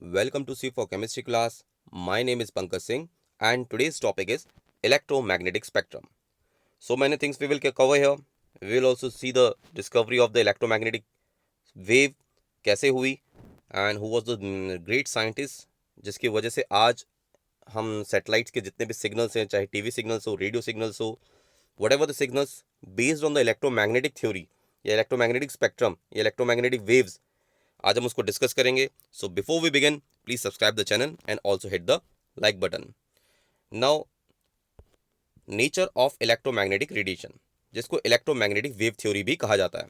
Welcome to C for Chemistry class. My name is Pankaj Singh and today's topic is electromagnetic spectrum. So many things we will cover here. We will also see the discovery of the electromagnetic wave कैसे हुई and who was the great scientist जिसकी वजह से आज हम satellites के जितने भी सिग्नल्स हैं, चाहे टीवी सिग्नल्स हो, रेडियो सिग्नल्स हो, whatever the signals based on the electromagnetic theory या electromagnetic spectrum या electromagnetic waves, आज हम उसको डिस्कस करेंगे. So before we begin please subscribe the channel and also hit the like button. Now, nature of electromagnetic radiation, जिसको electromagnetic wave theory भी कहा जाता है.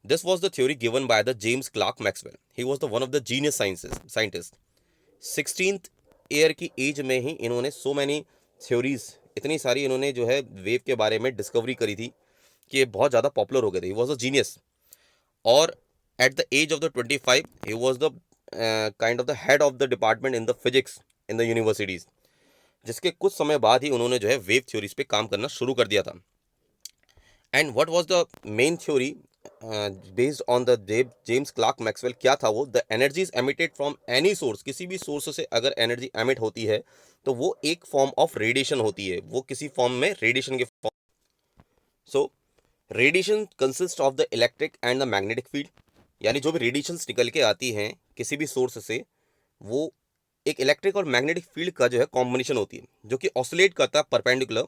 This was the theory given by the James Clark Maxwell. He was the one of the genius scientist. 16th year की age में ही इन्होंने so many theories, इतनी सारी इन्होंने जो है वेव के बारे में डिस्कवरी करी थी कि ये बहुत ज़्यादा पॉपुलर हो गए थे. He was a genius. और at the age of the 25 he was the kind of the head of the department in the physics in the universities. जिसके कुछ समय बाद ही उन्होंने जो है वेव थ्योरीज पे काम करना शुरू कर दिया था. And what was the main theory based on the James Clark Maxwell? क्या था वो? The energy is emitted from any source. किसी भी सोर्स से अगर एनर्जी एमिट होती है तो वो एक फॉर्म ऑफ रेडिएशन होती है, वो किसी फॉर्म में रेडिएशन के form. So radiation consist of the electric and the magnetic field. यानी जो भी रेडिएशंस निकल के आती हैं किसी भी सोर्स से, वो एक इलेक्ट्रिक और मैग्नेटिक फील्ड का जो है कॉम्बिनेशन होती है, जो कि ऑसिलेट करता है perpendicular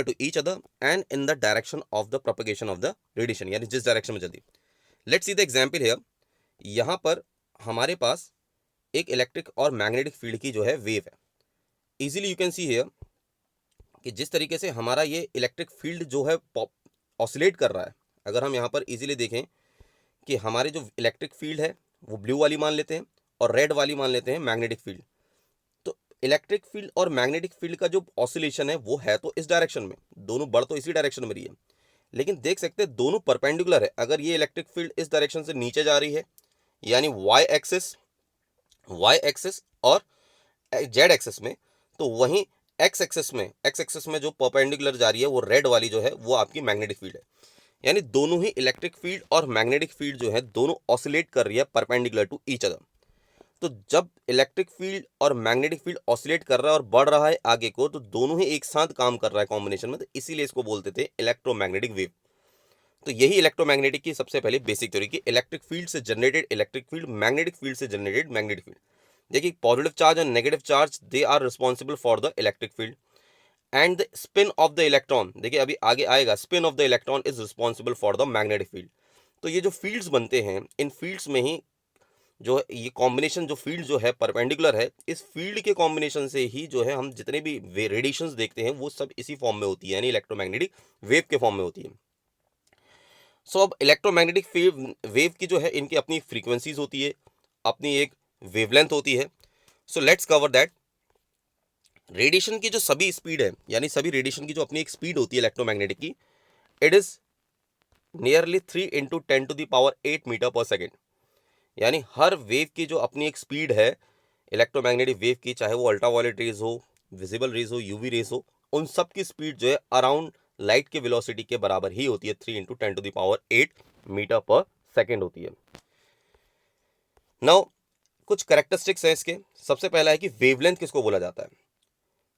to each other and in the direction of the propagation of the radiation, यानी जिस डायरेक्शन में चलती. Let's see the example here. यहाँ पर हमारे पास एक इलेक्ट्रिक और मैग्नेटिक फील्ड की जो है वेव है. Easily you can see here कि जिस तरीके से हमारा ये इलेक्ट्रिक फील्ड जो है ऑसिलेट कर रहा है, अगर हम यहाँ पर इजीली देखें कि हमारे जो इलेक्ट्रिक फील्ड है वो ब्लू वाली मान लेते हैं और रेड वाली मान लेते हैं मैग्नेटिक फील्ड. तो इलेक्ट्रिक फील्ड और मैग्नेटिक फील्ड का जो ऑसिलेशन है वो है तो इस डायरेक्शन में, दोनों बढ़ तो इसी डायरेक्शन में रही है, लेकिन देख सकते हैं दोनों परपेंडिकुलर है. अगर ये इलेक्ट्रिक फील्ड इस डायरेक्शन से नीचे जा रही है यानी वाई एक्सिस और जेड एक्सिस में, तो वहीं एक्स एक्सिस में जो परपेंडिकुलर जा रही है वो रेड वाली जो है वो आपकी मैग्नेटिक फील्ड है. यानी दोनों ही इलेक्ट्रिक फील्ड और मैग्नेटिक फील्ड जो है दोनों ऑसिलेट कर रही है परपेंडिकुलर टू ईच अदर. तो जब इलेक्ट्रिक फील्ड और मैग्नेटिक फील्ड ऑसिलेट कर रहा है और बढ़ रहा है आगे को, तो दोनों ही एक साथ काम कर रहा है कॉम्बिनेशन में, तो इसीलिए इसको बोलते थे इलेक्ट्रोमैग्नेटिक वेव. तो यही इलेक्ट्रोमैग्नेटिक की सबसे पहले बेसिक थ्योरी की इलेक्ट्रिक फील्ड से generated electric field, magnetic field से जनरेटेड मैग्नेटिक फील्ड. देखिए, पॉजिटिव चार्ज और negative charge they are responsible for the electric field and the spin of the electron. देखिए अभी आगे आएगा, spin of the electron is responsible for the magnetic field. तो ये जो फील्ड्स बनते हैं, इन फील्ड्स में ही जो है ये कॉम्बिनेशन, जो फील्ड जो है परपेंडिकुलर है, इस फील्ड के कॉम्बिनेशन से ही जो है हम जितने भी रेडिएशंस देखते हैं वो सब इसी फॉर्म में होती है, यानी इलेक्ट्रोमैग्नेटिक वेव के फॉर्म में होती है. सो अब इलेक्ट्रोमैग्नेटिक वेव की जो है इनकी अपनी फ्रीक्वेंसीज होती है, अपनी एक वेवलेंथ होती है. So let's cover that. Radiation की जो सभी स्पीड है, यानी सभी रेडिएशन की जो अपनी एक स्पीड होती है इलेक्ट्रोमैग्नेटिक की, it is nearly 3 × 10⁸ metre per second. यानी हर वेव की जो अपनी एक स्पीड है इलेक्ट्रोमैग्नेटिक वेव की, चाहे वो अल्ट्रावायलेट रेज हो, विजिबल रेज हो, यूवी रेज हो, उन सब की स्पीड जो है अराउंड लाइट के वेलोसिटी के बराबर ही होती है. 3 × 10⁸ मीटर पर सेकेंड होती है. नाउ कुछ कैरेक्टरिस्टिक्स हैं इसके. सबसे पहला है कि वेवलेंथ किसको बोला जाता है.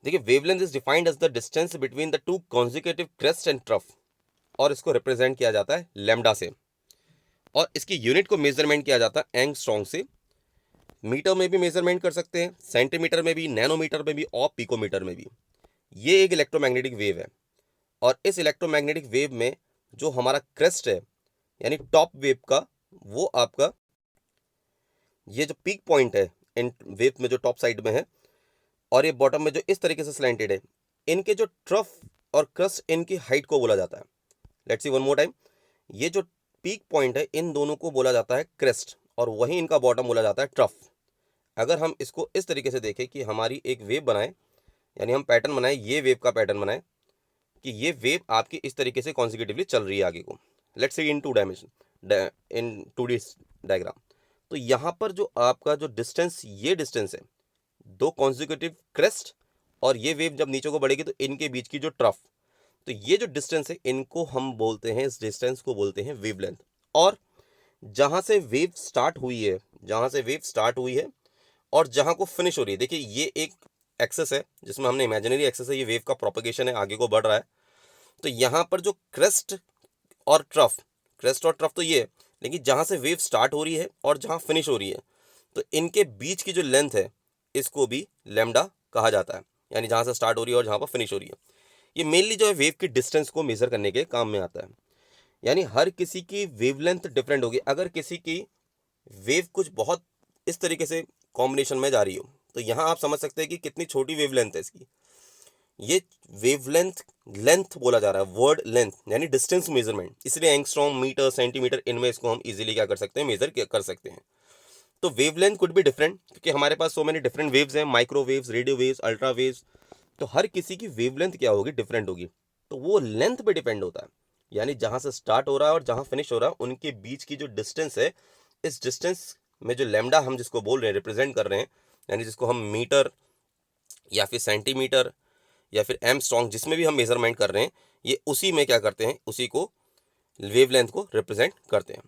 देखिए, wavelength is defined as the distance between the two consecutive crest and trough, और इसको रिप्रेजेंट किया जाता है लैम्डा से, और इसकी यूनिट को मेजरमेंट किया जाता है एंगस्ट्रॉन्ग से. मीटर में भी मेजरमेंट कर सकते हैं, सेंटीमीटर में भी, नैनोमीटर में भी और पिकोमीटर में भी. ये एक इलेक्ट्रोमैग्नेटिक वेव है, और इस इलेक्ट्रोमैग्नेटिक वेव में जो हमारा क्रेस्ट है यानी टॉप वेव का, वो आपका ये जो पीक पॉइंट है इन वेव में जो टॉप साइड में है, और ये बॉटम में जो इस तरीके से स्लैंटेड है, इनके जो ट्रफ और क्रस्ट, इनकी हाइट को बोला जाता है. Let's see one more time. ये जो पीक पॉइंट है इन दोनों को बोला जाता है क्रेस्ट, और वहीं इनका बॉटम बोला जाता है ट्रफ. अगर हम इसको इस तरीके से देखें कि हमारी एक वेव बनाए, यानी हम पैटर्न बनाए, ये वेव का पैटर्न बनाए कि ये वेव आपकी इस तरीके से कॉन्सिक्यूटिवली चल रही है आगे को. Let's say in 2 dimension, in 2D diagram. तो यहाँ पर जो आपका जो डिस्टेंस, ये डिस्टेंस है दो कॉन्सिक्यूटिव क्रेस्ट, और ये वेव जब नीचे को बढ़ेगी तो इनके बीच की जो ट्रफ, तो ये जो डिस्टेंस है इनको हम बोलते हैं, इस डिस्टेंस को बोलते हैं वेवलेंथ. और जहाँ से वेव स्टार्ट हुई है, और जहाँ को फिनिश हो रही है। देखिए ये एक एक्सेस है जिसमें हमने इमेजिनरी एक्सेस है, ये वेव का प्रोपगेशन है, आगे को बढ़ रहा है। तो यहाँ पर जो क्रेस्ट और ट्रफ तो ये है, लेकिन जहाँ से वेव स्टार्ट हो रही है और जहाँ फिनिश हो रही है, तो इनके बीच की जो लेंथ है इसको भी लैम्डा कहा जाता है, यानी जहाँ से स्टार्ट हो रही है और जहाँ पर फिनिश हो रही है। ये मेनली जो है वेव की डिस्टेंस को मेजर करने के काम में आता है। यानी हर किसी की वेवलेंथ डिफरेंट होगी। अगर किसी की वेव कुछ बहुत इस तरीके से कॉम्बिनेशन में जा रही हो, तो यहाँ आप समझ सकते हैं कि कितनी छोटी वेवलेंथ है इसकी। ये वेवलेंथ लेंथ बोला जा रहा है, वर्ड लेंथ यानी डिस्टेंस मेजरमेंट, इसलिए एंगस्ट्रॉम, मीटर, सेंटीमीटर, इनमें इसको हम इजीली क्या कर सकते हैं, मेजर कर सकते हैं। तो वेवलेंथ कुड बी डिफरेंट, क्योंकि हमारे पास सो मेनी डिफरेंट वेव्स हैं, microwaves, radio waves, ultra waves. तो हर किसी की वेवलेंथ क्या होगी, डिफरेंट होगी। तो वो लेंथ पे डिपेंड होता है, यानी जहां से स्टार्ट हो रहा है और जहां फिनिश हो रहा है उनके बीच की जो डिस्टेंस है, इस डिस्टेंस में जो लैम्डा हम जिसको बोल रहे हैं, रिप्रेजेंट कर रहे हैं, यानी जिसको हम मीटर या फिर सेंटीमीटर या फिर एमस्ट्रॉन्ग, जिसमें भी हम मेजरमेंट कर रहे हैं, ये उसी में क्या करते हैं, उसी को वेवलेंथ को रिप्रेजेंट करते हैं।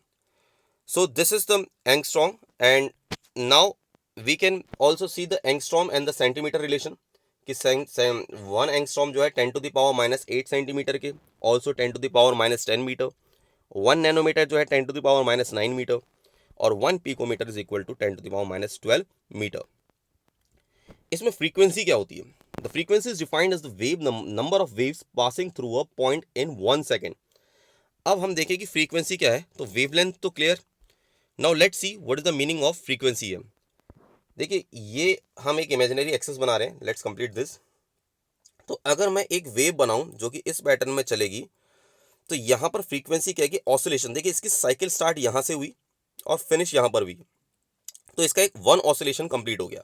So this is the angstrom, and now we can also see the angstrom and the centimetre relation, कि 1 एंगस्ट्रॉम जो है 10⁻⁻8 सेंटीमीटर के, ऑल्सो 10⁻⁻10 मीटर। 1 नैनोमीटर जो है 10⁻⁻9 मीटर, और 1 picometre is equal to 10⁻⁻12 metre. इसमें फ्रीक्वेंसी क्या होती है? The frequency is defined as the wave number of waves passing through a point in 1 second. अब हम देखें कि फ्रीक्वेंसी क्या है। तो वेवलेंथ तो clear. Now let's see what is the meaning of frequency है। देखिए ये हम एक इमेजिनरी एक्सेस बना रहे हैं, लेट्स कंप्लीट दिस। तो अगर मैं एक वेव बनाऊं जो कि इस पैटर्न में चलेगी, तो यहाँ पर फ्रीक्वेंसी क्या है कि ऑसिलेशन। देखिए इसकी साइकिल स्टार्ट यहाँ से हुई और फिनिश यहाँ पर हुई, तो इसका एक वन ऑसिलेशन कंप्लीट हो गया।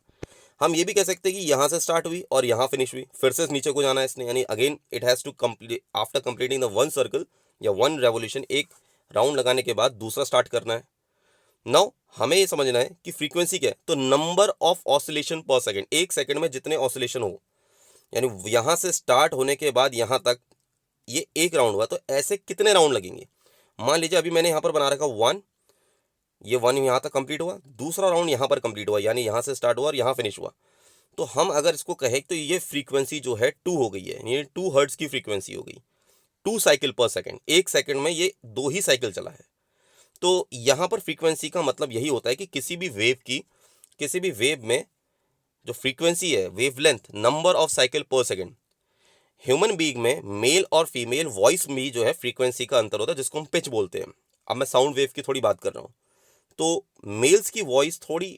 हम ये भी कह सकते हैं कि यहाँ से स्टार्ट हुई और यहाँ फिनिश हुई, फिर से नीचे को जाना है इसने, यानी again it has to complete after completing the one circle या वन रेवोल्यूशन, एक राउंड लगाने के बाद दूसरा स्टार्ट करना है। नाउ हमें ये समझना है कि फ्रीक्वेंसी क्या है। तो number of oscillation per second, एक सेकेंड में जितने ऑसिलेशन हो, यानी यहाँ से स्टार्ट होने के बाद यहाँ तक ये एक राउंड हुआ, तो ऐसे कितने राउंड लगेंगे। मान लीजिए अभी मैंने यहाँ पर बना रखा 1, ये 1 यहाँ तक कंप्लीट हुआ, दूसरा राउंड यहाँ पर कंप्लीट हुआ, यानी यहाँ से स्टार्ट हुआ और यहाँ फिनिश हुआ। तो हम अगर इसको कहें तो ये फ्रीक्वेंसी जो है 2 हो गई है, ये 2 हर्ट्ज की फ्रीक्वेंसी हो गई। 2 साइकिल पर सेकेंड, एक सेकेंड में ये 2 ही साइकिल चला है। तो यहाँ पर फ्रीक्वेंसी का मतलब यही होता है कि किसी भी वेव में जो फ्रीक्वेंसी है, वेवलेंथ, नंबर ऑफ साइकिल पर सेकेंड। ह्यूमन बीइंग में मेल और फीमेल वॉइस में जो है फ्रीक्वेंसी का अंतर होता है, जिसको हम पिच बोलते हैं। अब मैं साउंड वेव की थोड़ी बात कर रहा हूँ। तो मेल्स की वॉइस थोड़ी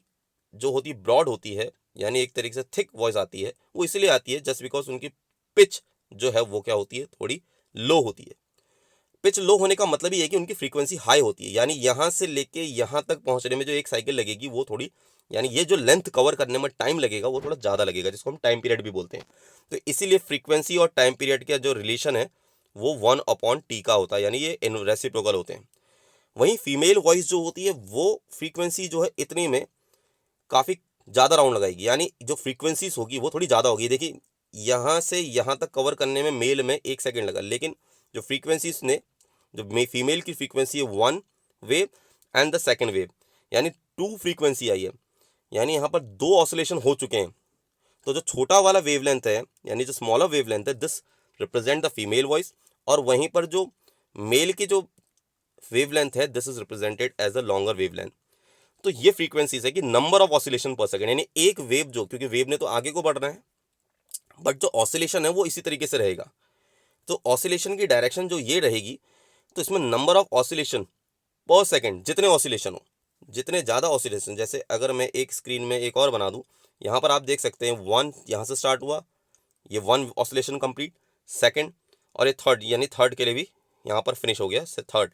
जो होती है ब्रॉड होती है, यानी एक तरीके से थिक वॉइस आती है। वो इसलिए आती है जस्ट बिकॉज उनकी पिच जो है वो क्या होती है, थोड़ी लो होती है। पिच लो होने का मतलब ये है कि उनकी फ्रीक्वेंसी हाई होती है, यानी यहाँ से लेके यहाँ तक पहुँचने में जो एक साइकिल लगेगी वो थोड़ी, यानी ये जो लेंथ कवर करने में टाइम लगेगा वो थोड़ा ज़्यादा लगेगा, जिसको हम टाइम पीरियड भी बोलते हैं। तो इसीलिए फ्रीक्वेंसी और टाइम पीरियड का जो रिलेशन है वो 1/T का होता है, यानी ये रेसिप्रोकल होते हैं। वहीं फीमेल वॉइस जो होती है वो फ्रीक्वेंसी जो है इतनी में काफ़ी ज़्यादा राउंड लगाएगी, यानी जो फ्रीक्वेंसीज होगी वो थोड़ी ज़्यादा होगी। देखिए यहाँ से यहाँ तक कवर करने में मेल में 1 सेकेंड लगा, लेकिन जो फ्रीक्वेंसीज ने, जो फीमेल की फ्रीक्वेंसी है 1 wave and the second wave, यानी 2 फ्रीक्वेंसी आई है, यानी यहाँ पर 2 ऑसिलेशन हो चुके हैं। तो जो छोटा वाला वेवलेंथ है, यानी जो स्मॉलर वेवलेंथ है, this represent the female voice, और वहीं पर जो मेल की जो वेवलेंथ है, this is represented as a longer wavelength. तो ये फ्रीक्वेंसीज है कि number of oscillation per second, यानी एक वेव जो, क्योंकि वेव ने तो आगे को बढ़ना है, बट जो ऑसिलेशन है वो इसी तरीके से रहेगा। तो ऑसिलेशन की डायरेक्शन जो ये रहेगी, तो इसमें number of oscillation per second, जितने ऑसिलेशन हो, जितने ज़्यादा ऑसिलेशन, जैसे अगर मैं एक स्क्रीन में एक और बना दूं, यहाँ पर आप देख सकते हैं 1 यहाँ से स्टार्ट हुआ, ये 1 ऑसिलेशन कंप्लीट, सेकेंड, और ये थर्ड, यानी थर्ड के लिए भी यहाँ पर फिनिश हो गया थर्ड।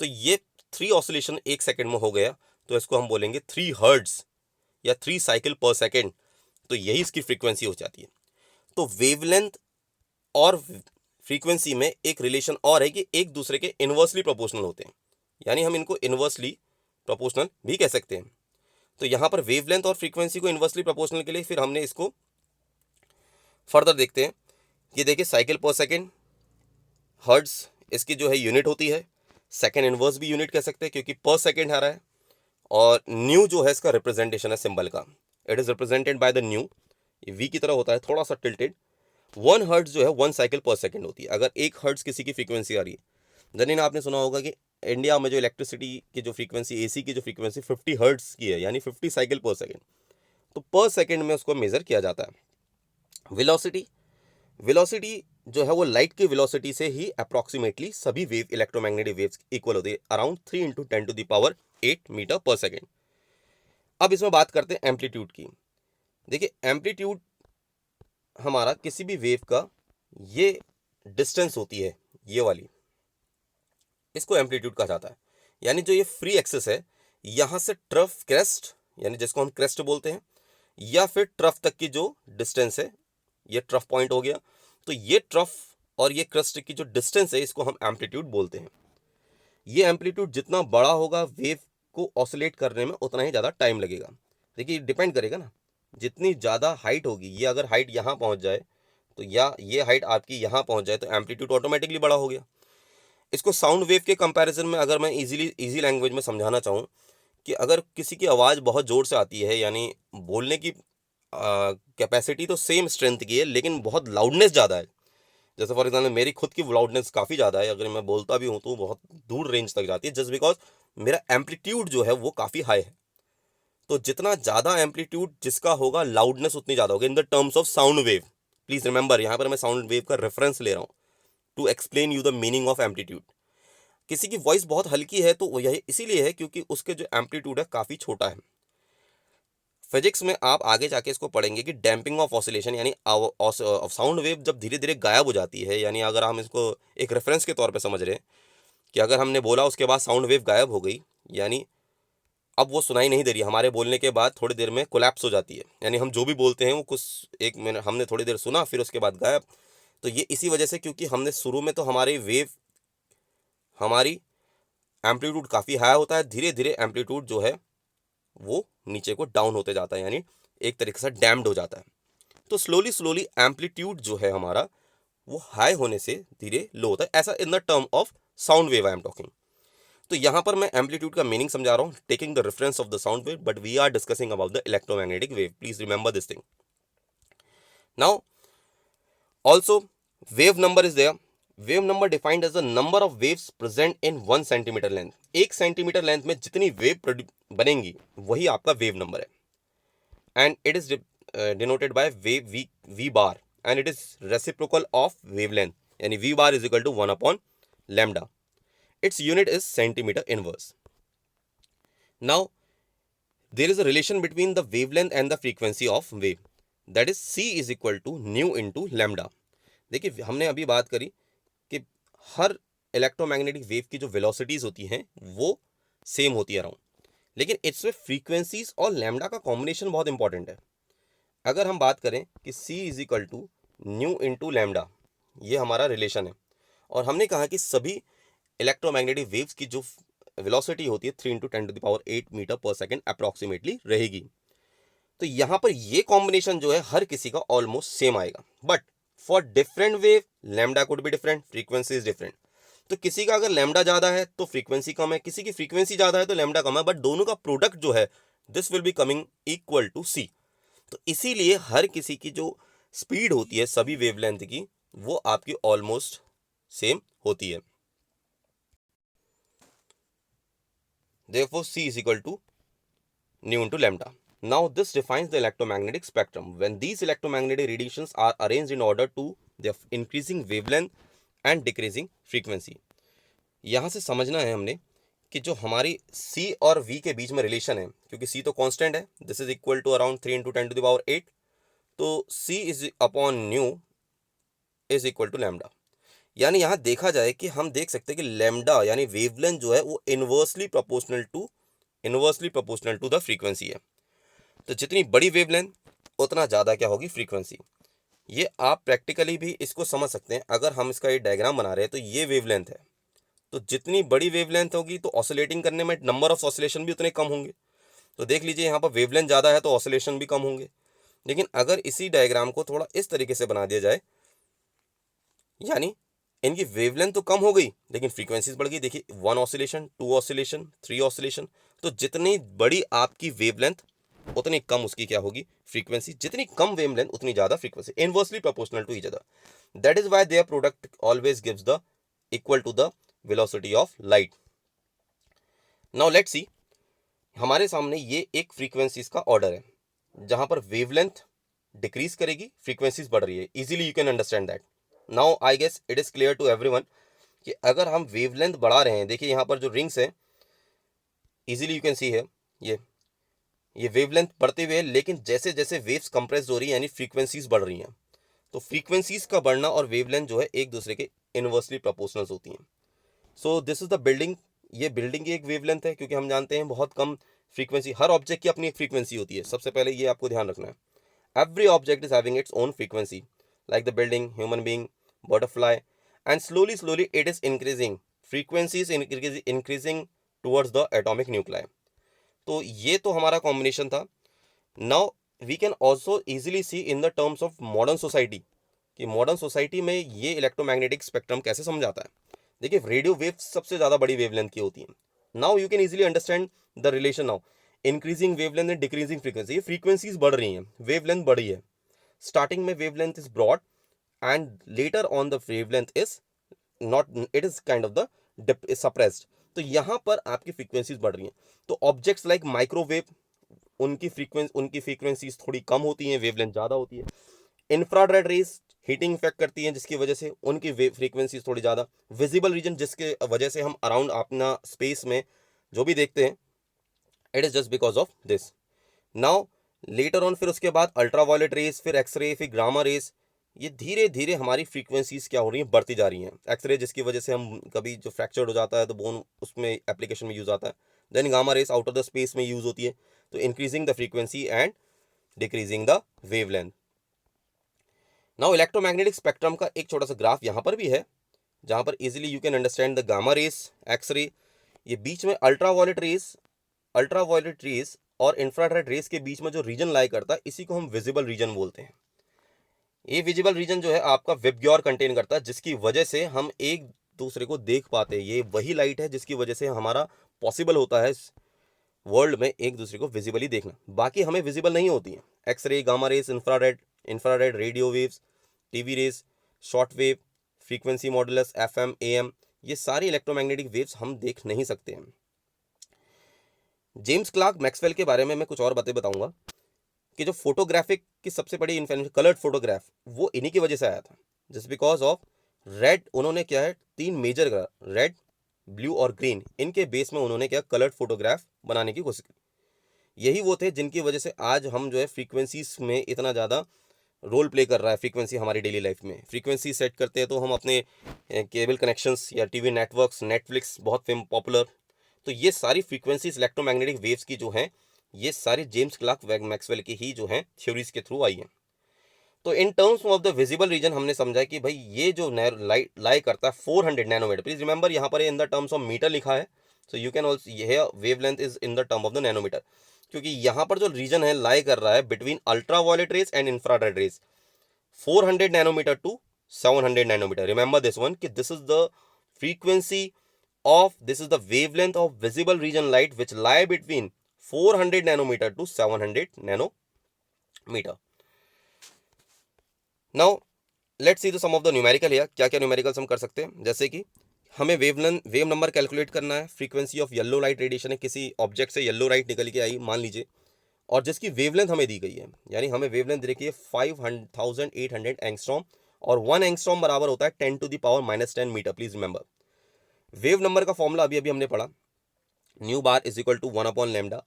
तो ये 3 ऑसिलेशन एक सेकेंड में हो गया, तो इसको हम बोलेंगे 3 हर्ट्ज या 3 साइकिल पर सेकेंड। तो यही इसकी फ्रीक्वेंसी हो जाती है। तो वेवलेंथ और फ्रीक्वेंसी में एक रिलेशन और है कि एक दूसरे के इन्वर्सली प्रोपोर्शनल होते हैं, यानी हम इनको इन्वर्सली प्रोपोर्शनल भी कह सकते हैं। तो यहाँ पर वेवलेंथ और फ्रीक्वेंसी को इन्वर्सली प्रोपोर्शनल के लिए फिर हमने इसको फर्दर देखते हैं। ये देखिए साइकिल पर सेकेंड, हर्ट्ज इसकी जो है यूनिट होती है, सेकेंड इनवर्स भी यूनिट कह सकते हैं क्योंकि पर सेकेंड आ रहा है, और न्यू जो है इसका रिप्रेजेंटेशन है सिंबल का, it is represented by the new, ये वी की तरह होता है, थोड़ा सा टिल्टेड। 1 हर्ट्ज जो है 1 साइकिल पर सेकेंड होती है। अगर 1 हर्ट्ज किसी की फ्रीक्वेंसी आ रही है, जनरली आपने सुना होगा कि इंडिया में जो इलेक्ट्रिसिटी की जो फ्रीक्वेंसी, एसी की जो फ्रीक्वेंसी 50 हर्ट्ज की है, यानी 50 साइकिल पर सेकेंड, तो पर सेकेंड में उसको मेजर किया जाता है। वेलोसिटी, वेलोसिटी जो है वो लाइट की वेलोसिटी से ही अप्रॉक्सीमेटली सभी वेव, इलेक्ट्रोमैग्नेटिक वेव्स इक्वल होती है, अराउंड 3 × 10⁸ मीटर पर सेकेंड। अब इसमें बात करते हैं एम्पलीट्यूड की। देखिए एम्पलीट्यूड हमारा किसी भी वेव का ये डिस्टेंस होती है, ये वाली, इसको एम्पलीट्यूड कहा जाता है। यानी जो ये फ्री एक्सेस है, यहाँ से ट्रफ क्रेस्ट, यानी जिसको हम क्रेस्ट बोलते हैं, या फिर ट्रफ तक की जो डिस्टेंस है, ये ट्रफ पॉइंट हो गया, तो ये ट्रफ और ये क्रेस्ट की जो डिस्टेंस है, इसको हम एम्पलीट्यूड बोलते हैं। ये एम्पलीट्यूड जितना बड़ा होगा, वेव को ऑसिलेट करने में उतना ही ज़्यादा टाइम लगेगा। देखिए डिपेंड करेगा ना, जितनी ज़्यादा हाइट होगी, ये अगर हाइट यहाँ पहुँच जाए तो, या ये हाइट आपकी यहाँ पहुँच जाए, तो एम्पलीट्यूड ऑटोमेटिकली बड़ा हो गया। इसको साउंड वेव के कंपैरिजन में अगर मैं इजी लैंग्वेज में समझाना चाहूँ, कि अगर किसी की आवाज़ बहुत ज़ोर से आती है, यानी बोलने की कैपेसिटी तो सेम स्ट्रेंथ की है, लेकिन बहुत लाउडनेस ज़्यादा है। जैसे फॉर एग्जाम्पल मेरी खुद की लाउडनेस काफ़ी ज़्यादा है, अगर मैं बोलता भी हूँ तो बहुत दूर रेंज तक जाती है, जस्ट बिकॉज मेरा एम्पलीट्यूड जो है वो काफ़ी हाई है। तो जितना ज़्यादा एम्पलीट्यूड जिसका होगा, लाउडनेस उतनी ज़्यादा होगी इन the terms of sound wave. Please remember, यहाँ पर मैं साउंड वेव का रेफरेंस ले रहा हूँ to explain you the meaning of amplitude. किसी की वॉइस बहुत हल्की है तो वो यही इसीलिए है क्योंकि उसके जो एम्पलीट्यूड है काफ़ी छोटा है। फिजिक्स में आप आगे जाके इसको पढ़ेंगे कि डैम्पिंग ऑफ ऑसिलेशन, यानी साउंड वेव जब धीरे धीरे गायब हो जाती है, यानी अगर हम इसको एक रेफरेंस के तौर पे समझ रहे हैं कि अगर हमने बोला उसके बाद साउंड वेव गायब हो गई, यानी अब वो सुनाई नहीं दे रही, हमारे बोलने के बाद थोड़ी देर में कोलैप्स हो जाती है, यानी हम जो भी बोलते हैं वो कुछ 1 मिनट हमने थोड़ी देर सुना, फिर उसके बाद गायब। तो ये इसी वजह से, क्योंकि हमने शुरू में तो हमारी एम्पलीट्यूड काफ़ी हाई होता है, धीरे धीरे एम्पलीट्यूड जो है वो नीचे को डाउन होते जाता है, यानी एक तरीके से डैम्ड हो जाता है। तो स्लोली स्लोली एम्पलीट्यूड जो है हमारा वो हाई होने से धीरे लो होता है, ऐसा इन the term of sound wave I am talking. तो यहाँ पर मैं एम्पलीट्यूड का मीनिंग समझा रहा हूँ, taking the reference of the sound wave, but we are discussing about the electromagnetic wave. Please remember this thing. Now also wave number is there. Wave number defined as the number of waves present in 1 centimetre length. 1 centimetre length में जितनी wave बनेंगी वही आपका wave number है, and it is denoted by wave v bar, and it is reciprocal of wavelength, यानी we bar is equal to 1/λ. Its unit is centimeter inverse. Now, there is a relation between the wavelength and the frequency of wave. That is C is equal to nu into lambda. देखिए हमने अभी बात करी कि हर electromagnetic wave की जो velocities होती हैं वो सेम होती है अराउंड, लेकिन इसमें फ्रीक्वेंसीज और लैम्डा का कॉम्बिनेशन बहुत इंपॉर्टेंट है। अगर हम बात करें कि C is equal to nu into lambda, ये हमारा रिलेशन है, और हमने कहा कि सभी इलेक्ट्रोमैग्नेटिक वेव्स की जो वेलोसिटी होती है 3 × 10⁸ मीटर पर सेकेंड अप्रॉक्सीमेटली रहेगी। तो यहाँ पर ये कॉम्बिनेशन जो है हर किसी का ऑलमोस्ट सेम आएगा, but for different wave lambda could be different, frequency is different. तो किसी का अगर लैम्डा ज़्यादा है तो फ्रीक्वेंसी कम है, किसी की फ्रीक्वेंसी ज़्यादा है तो लैम्डा कम है, बट दोनों का प्रोडक्ट जो है this will be coming equal to C. तो इसीलिए हर किसी की जो स्पीड होती है सभी वेवलेंथ की वो आपकी ऑलमोस्ट सेम होती है। Therefore, C is equal to nu into lambda. Now, this defines the electromagnetic spectrum. When these electromagnetic radiations are arranged in order to their increasing wavelength and decreasing frequency. यहाँ से समझना है हमने कि जो हमारी C और V के बीच में रिलेशन है, क्योंकि C तो कांस्टेंट है, this is equal to around 3 × 10⁸, तो C is upon nu is equal to lambda. यानी यहाँ देखा जाए कि हम देख सकते हैं कि लैम्डा यानी वेवलेंथ जो है वो inversely proportional to the frequency है। तो जितनी बड़ी वेवलेंथ उतना ज़्यादा क्या होगी फ्रीक्वेंसी। ये आप प्रैक्टिकली भी इसको समझ सकते हैं। अगर हम इसका ये डायग्राम बना रहे हैं तो ये वेवलेंथ है, तो जितनी बड़ी वेवलेंथ होगी तो ऑसिलेटिंग करने में नंबर ऑफ ऑसिलेशन भी उतने कम होंगे। तो देख लीजिए यहाँ पर वेवलेंथ ज़्यादा है तो ऑसिलेशन भी कम होंगे। लेकिन अगर इसी डायग्राम को थोड़ा इस तरीके से बना दिया जाए, यानी इनकी वेवलेंथ तो कम हो गई लेकिन फ्रीक्वेंसीज बढ़ गई। देखिए 1 ऑसिलेशन, 2 ऑसिलेशन, 3 ऑसिलेशन। तो जितनी बड़ी आपकी वेवलेंथ उतनी कम उसकी क्या होगी, फ्रीक्वेंसी। जितनी कम वेवलेंथ उतनी ज्यादा frequency, inversely proportional to each other. That is why their product always gives the equal to the velocity of light. Now let's see, हमारे सामने ये एक फ्रीक्वेंसीज का ऑर्डर है जहां पर वेवलेंथ डिक्रीज करेगी, फ्रीक्वेंसीज बढ़ रही है। Easily you can understand that. Now I guess it is clear to everyone कि अगर हम वेवलेंथ बढ़ा रहे हैं, देखिए यहाँ पर जो रिंग्स है, इजीली यू कैन सी है, ये वेवलेंथ बढ़ते हुए है, लेकिन जैसे जैसे वेव्स कंप्रेस हो रही है यानी फ्रीक्वेंसीज बढ़ रही हैं। तो फ्रीक्वेंसीज का बढ़ना और वेवलेंथ जो है एक दूसरे के इनवर्सली प्रोपोर्शनल होती हैं। So this is the building, ये बिल्डिंग की एक वेवलेंथ है, क्योंकि हम जानते हैं बहुत कम फ्रीक्वेंसी, हर ऑब्जेक्ट की अपनी एक फ्रीक्वेंसी होती है। सबसे पहले ये आपको ध्यान रखना है, every object is having its own frequency, like the building, human being, butterfly, and slowly it is increasing. Frequency is increasing towards the atomic nuclei. तो ये तो हमारा कॉम्बिनेशन था। Now we can also easily see in the terms of modern society कि modern society में ये electromagnetic spectrum कैसे समझाता है। देखिए रेडियो वेव सबसे ज़्यादा बड़ी वेवलेंथ की होती है। Now you can easily understand the relation. Now increasing wavelength and decreasing frequency, ये फ्रीक्वेंसीज बढ़ रही हैं, वेवलेंथ बढ़ी है। स्टार्टिंग में wavelength is broad and later on the wavelength is not, it is kind of the suppressed. तो यहाँ पर आपकी फ्रीक्वेंसीज बढ़ रही हैं। तो ऑब्जेक्ट्स लाइक माइक्रोवेव, उनकी फ्रीक्वेंसीज थोड़ी कम होती हैं, वेवलेंथ ज़्यादा होती है। इंफ्रारेड रेस हीटिंग इफेक्ट करती हैं जिसकी वजह से उनकी फ्रीक्वेंसीज थोड़ी ज़्यादा। विजिबल रीजन जिसके वजह से हम अराउंड अपना स्पेस में जो भी देखते हैं, it is just because of this. Now later on, फिर उसके बाद अल्ट्रावायलेट रेस, फिर एक्सरे, फिर गामा रेस, ये धीरे धीरे हमारी फ्रीक्वेंसीज क्या हो रही हैं, बढ़ती जा रही हैं। एक्सरे जिसकी वजह से हम कभी जो फ्रैक्चर्ड हो जाता है तो बोन उसमें एप्लीकेशन में यूज़ आता है। Then gamma rays out of the space में यूज़ होती है, तो increasing the frequency and decreasing the wavelength. Now electromagnetic spectrum का एक छोटा सा ग्राफ यहाँ पर भी है जहाँ पर easily you can understand the gamma rays, X-ray, ये बीच में अल्ट्रावायलेट रेस और इंफ्रारेड रेस के बीच में जो रीजन लाई करता है, इसी को हम विजिबल रीजन बोलते हैं। ये विजिबल रीजन जो है आपका विबग्योर कंटेन करता है, जिसकी वजह से हम एक दूसरे को देख पाते हैं। ये वही लाइट है जिसकी वजह से हमारा पॉसिबल होता है इस वर्ल्ड में एक दूसरे को विजिबली देखना। बाकी हमें विजिबल नहीं होती हैं। X-ray, gamma rays, infrared, radio waves, TV rays, short wave, frequency modulus, FM, AM, ये सारी इलेक्ट्रोमैग्नेटिक वेव्स हम देख नहीं सकते हैं। जेम्स क्लार्क मैक्सवेल के बारे में मैं कुछ और बातें बताऊंगा कि जो फोटोग्राफिक की सबसे बड़ी इन्फेंशन, कलर्ड फोटोग्राफ, वो इन्हीं की वजह से आया था। जस्ट बिकॉज ऑफ रेड, उन्होंने क्या है, 3 मेजर कलर, रेड, ब्लू और ग्रीन, इनके बेस में उन्होंने क्या कलर्ड फोटोग्राफ बनाने की कोशिश की। यही वो थे जिनकी वजह से आज हम जो है फ्रीक्वेंसीज में इतना ज़्यादा रोल प्ले कर रहा है। फ्रीक्वेंसी हमारी डेली लाइफ में फ्रीक्वेंसी सेट करते हैं तो हम अपने केबल कनेक्शंस या टीवी नेटवर्क्स, नेटफ्लिक्स बहुत पॉपुलर, तो ये सारी फ्रीक्वेंसीज इलेक्ट्रोमैग्नेटिक वेव्स की जो हैं, ये सारी जेम्स क्लार्क मैक्सवेल की ही जो हैं थ्योरीज के थ्रू आई हैं। तो in terms of the visible region हमने समझा कि भाई ये जो लाइट लाई करता है 400 नैनोमीटर, प्लीज रिमेंबर यहाँ पर in the terms of metre लिखा है, सो यू कैन ऑल्सो, ये wavelength is in the term of the nanometre, क्योंकि यहाँ पर जो रीजन है लाई कर रहा है between ultraviolet rays and infrared rays, 400 nanometer to 700 nanometer. Remember this one, this is the frequency of, this is the wavelength of visible region light which lie between 400 nanometer to 700 nanometer. Now let's see the sum of the numerical here. क्या क्या numericals हम कर सकते हैं, जैसे कि हमें wave number calculate करना है। Frequency of yellow light radiation है, किसी ऑब्जेक्ट से येलो लाइट निकल के आई मान लीजिए, और जिसकी वेवलेंथ हमें दी गई है, यानी हमें वेवलेंथ देखिए 5800 एंगस्ट्रॉम, और 1 एंगस्ट्रॉम बराबर होता है 10 to the power -10 metre. Please remember wave number का फॉर्मूला अभी हमने पढ़ा, nu bar is equal to 1/λ।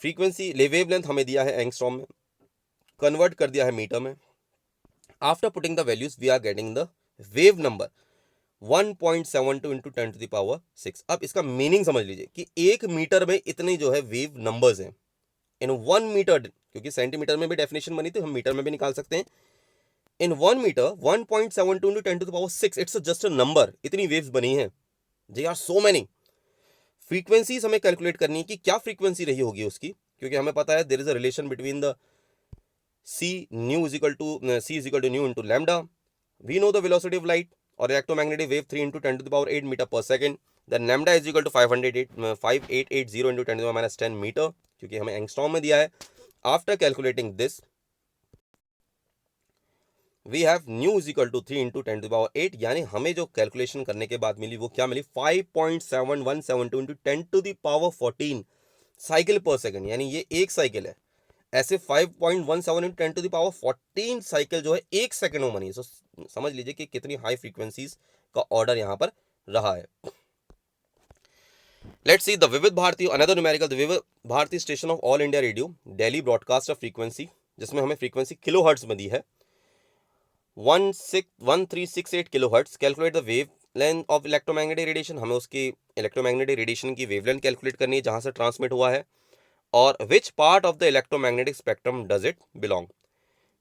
Frequency wavelength हमें दिया है एंगस्ट्रॉम में, कन्वर्ट कर दिया है मीटर में। After putting the values we are getting the wave number 1.72 into 10 to the power 6। अब इसका मीनिंग समझ लीजिए कि 1 मीटर में इतनी जो है वेव नंबर्स हैं। इन 1 मीटर, क्योंकि सेंटीमीटर में भी डेफिनेशन बनी थी, हम मीटर में भी निकाल सकते हैं। In 1 metre 1.72 into 10 to the power 6, it's just a number, इतनी वेव्स बनी हैं। They are so many. Frequencies हमें कैलकुलेट करनी है कि क्या फ्रीक्वेंसी रही होगी उसकी, क्योंकि हमें पता है there is a relation between the c is equal to nu into lambda. We know the velocity of light, और electromagnetic wave 3 into 10 to the power 8 metre per second, then lambda is equal to 5880 into 10 to the power minus 10 metre, क्योंकि हमें angstrom में दिया है. After calculating this we have nu is equal to 3 into 10 to the power 8, यानी हमें जो calculation करने के बाद मिली वो क्या मिली, 5.7172 into 10 to the power 14 cycle पर सेकेंड, यानी ये एक साइकिल है. ऐसे 5.17 into 10 to the power 14 cycle जो है एक सेकंड में बनी. सो समझ लीजिए कि कितनी हाई फ्रीक्वेंसीज का ऑर्डर यहाँ पर रहा है. Let's see the Vividh Bharti, another numerical, the Vividh Bharati station of All India Radio Delhi broadcast of frequency, जिसमें हमें फ्रीक्वेंसी किलो हर्ट्ज में दी है 1368 kilo hertz. Calculate the wave length of electromagnetic radiation, हमें उसकी इलेक्ट्रोमैग्नेटिक रेडिएशन की वेवलेंथ कैलकुलेट करनी है जहां से ट्रांसमिट हुआ है, और which part of the electromagnetic spectrum does it belong.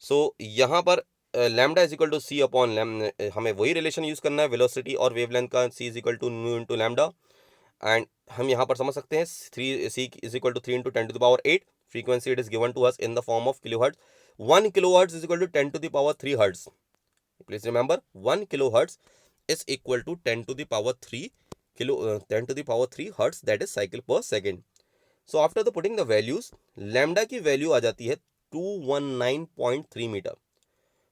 So यहाँ पर lambda is equal to C upon हमें वही रिलेशन यूज करना है वेलोसिटी और वेवलेंथ का, C is equal to nu into lambda. And हम यहाँ पर समझ सकते हैं C is equal to 3 into 10 to the power 8. Frequency it is given to us in the form of kilo hertz. 1 kilohertz is equal to 10 to the power 3 hertz. Please remember 1 kilohertz is equal to 10 to the power 3 10 to the power 3 hertz, that is cycle per second. So after the putting the values, lambda की value आ जाती है 219.3 metre.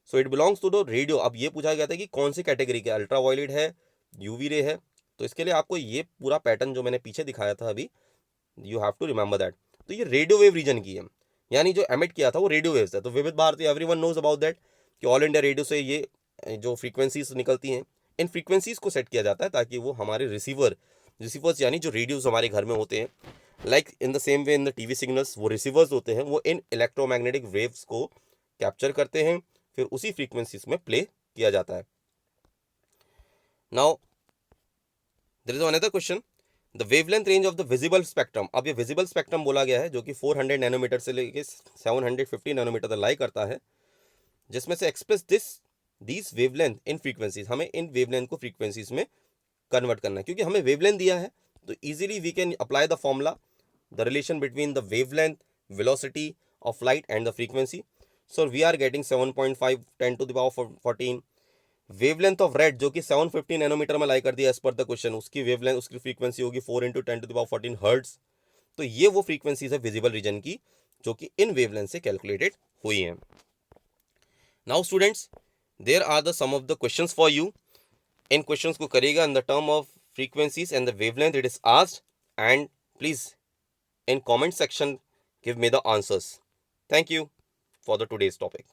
So it belongs to the radio. अब ये पूछा गया था कि कौन सी कैटेगरी के, अल्ट्रा वायलेट है, यूवी रे है. तो इसके लिए आपको ये पूरा पैटर्न जो मैंने पीछे दिखाया था अभी, you have to remember that. तो ये रेडियो वेव रीजन की है, यानी जो एमिट किया था वो रेडियो वेव्स है. तो Vividh Bharati, everyone knows about that कि ऑल इंडिया रेडियो से ये जो फ्रीक्वेंसीज निकलती हैं, इन फ्रीक्वेंसीज को सेट किया जाता है ताकि वो हमारे रिसीवर्स यानी जो रेडियोज हमारे घर में होते हैं, like in the same way in the TV signals, वो रिसीवर्स होते हैं, वो इन इलेक्ट्रोमैग्नेटिक वेव्स को कैप्चर करते हैं, फिर उसी फ्रीक्वेंसीज में प्ले किया जाता है. Now there is another question, the wavelength range of the visible spectrum. अब ये विजिबल स्पेक्ट्रम बोला गया है जो कि 400 नैनोमीटर से लेके 750 नैनोमीटर तक लाई करता है, जिसमें से express this wavelength in frequencies, हमें इन वेवलेंथ को फ्रीक्वेंसीज में कन्वर्ट करना है. क्योंकि हमें वेवलेंथ दिया है तो easily we can apply the formula, the relation between the wavelength, velocity of light and the frequency. So we are getting 7.5 10 to the power 14. Wavelength of red जो कि 750 नैनोमीटर में लाई कर दिया एज पर द क्वेश्चन, उसकी wavelength, उसकी frequency होगी 4 into 10 to the power 14 hertz. तो ये वो फ्रीक्वेंसीज है विजिबल रीजन की जो कि इन वेवलेंथ से कैलकुलेटेड हुई हैं. Now students, there are the some of the questions for you. इन क्वेश्चंस को करेगा in the term of frequencies and the wavelength it is asked, and please in comment section give me the answers. Thank you for the today's topic.